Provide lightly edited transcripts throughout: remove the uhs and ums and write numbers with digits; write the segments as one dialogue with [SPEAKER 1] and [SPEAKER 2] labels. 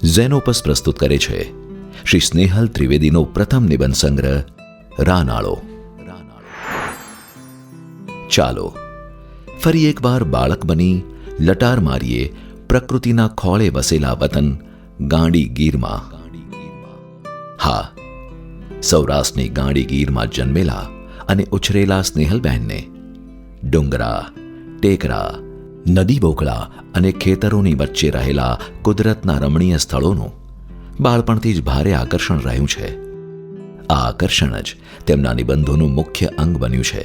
[SPEAKER 1] Xenopus પ્રસ્તુત કરે છે શ્રી સ્નેહલ ત્રિવેદીનો પ્રથમ નિબંધ સંગ્રહ રાનાળો. ચાલો ફરી એકવાર બાળક બની લટાર મારીએ પ્રકૃતિના ખોળે વસેલા વતન ગાંડી ગીરમાં. હા, સૌરાષ્ટ્રની ગાંડી ગીરમાં જન્મેલા અને ઉછરેલા સ્નેહલબહેનને ડુંગરા, ટેકરા, નદી બોકડા અને ખેતરોની વચ્ચે રહેલા કુદરતના રમણીય સ્થળોનું બાળપણથી જ ભારે આકર્ષણ રહ્યું છે. આ આકર્ષણ જ તેમના નિબંધોનું મુખ્ય અંગ બન્યું છે.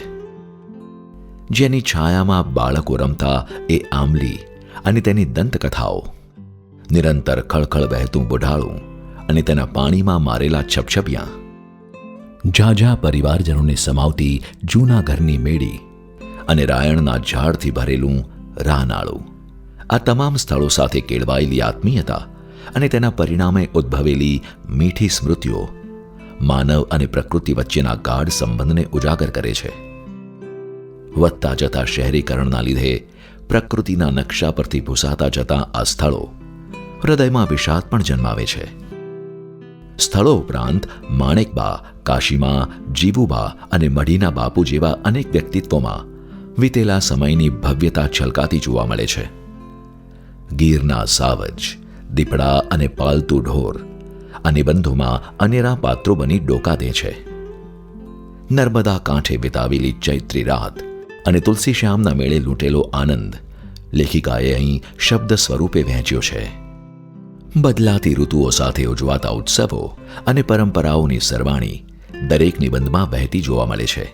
[SPEAKER 1] જેની છાયામાં બાળકો રમતા એ આંબલી અને તેની દંતકથાઓ, નિરંતર ખળખળ વહેતું બુઢાળું અને તેના પાણીમાં મારેલા છપછપિયા, ઝાઝા પરિવારજનોને સમાવતી જૂના ઘરની મેળી અને રાયણના ઝાડથી ભરેલું રાનાળું, આ તમામ સ્થળો સાથે કેળવાયેલી આત્મીયતા અને તેના પરિણામે ઉદ્ભવેલી મીઠી સ્મૃતિઓ માનવ અને પ્રકૃતિ વચ્ચેના ગાઢ સંબંધને ઉજાગર કરે છે. વધતા જતા શહેરીકરણના લીધે પ્રકૃતિના નકશા પરથી ભૂસાતા જતા આ સ્થળો હૃદયમાં વિષાદ પણ જન્માવે છે. સ્થળો ઉપરાંત માણેકબા, કાશીમા, જીવુબા અને મઢીના બાપુ જેવા અનેક વ્યક્તિત્વોમાં વીતેલા સમયની ભવ્યતા છલકાતી જોવા મળે છે. ગીરના સાવજ, દીપડા અને પાલતુ ઢોર આ નિબંધોમાં અનેરા પાત્રો બની ડોકા દે છે. નર્મદા કાંઠે વિતાવેલી ચૈત્રી રાત અને તુલસીશ્યામના મેળે લૂંટેલો આનંદ લેખિકાએ અહીં શબ્દ સ્વરૂપે વહેંચ્યો છે. બદલાતી ઋતુઓ સાથે ઉજવાતા ઉત્સવો અને પરંપરાઓની સરવાણી દરેક નિબંધમાં વહેતી જોવા મળે છે.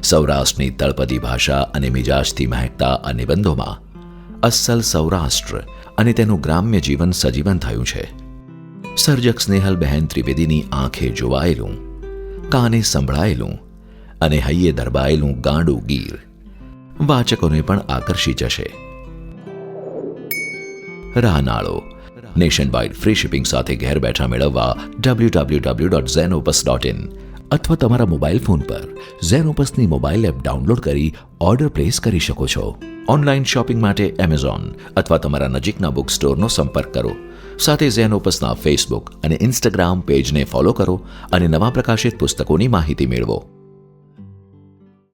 [SPEAKER 1] સૌરાષ્ટ્રની તળપદી ભાષા અને મિજાજથી મહેકતા આ નિબંધોમાં અસલ સૌરાષ્ટ્ર અને તેનું ગ્રામ્ય જીવન સજીવન થયું છે. સર્જક સ્નેહલબહેન ત્રિવેદીની આંખે જોવાયેલું, કાને સંભળાયેલું અને હૈયે દરબાયેલું ગાંડું ગીર વાચકોને પણ આકર્ષી જશે. રાનાળો નેશન વાઇડ ફ્રી શિપિંગ સાથે ઘેર બેઠા મેળવવા www.zenopus.in અથવા તમારા મોબાઈલ ફોન પર ઝેનોપસની મોબાઈલ એપ ડાઉનલોડ કરી ઓર્ડર પ્લેસ કરી શકો છો. ઓનલાઈન શોપિંગ માટે એમેઝોન અથવા તમારા નજીકના બુક સ્ટોરનો સંપર્ક કરો. સાથે ઝેનોપસના ફેસબુક અને ઇન્સ્ટાગ્રામ પેજને ફોલો કરો અને નવા પ્રકાશિત પુસ્તકોની માહિતી મેળવો.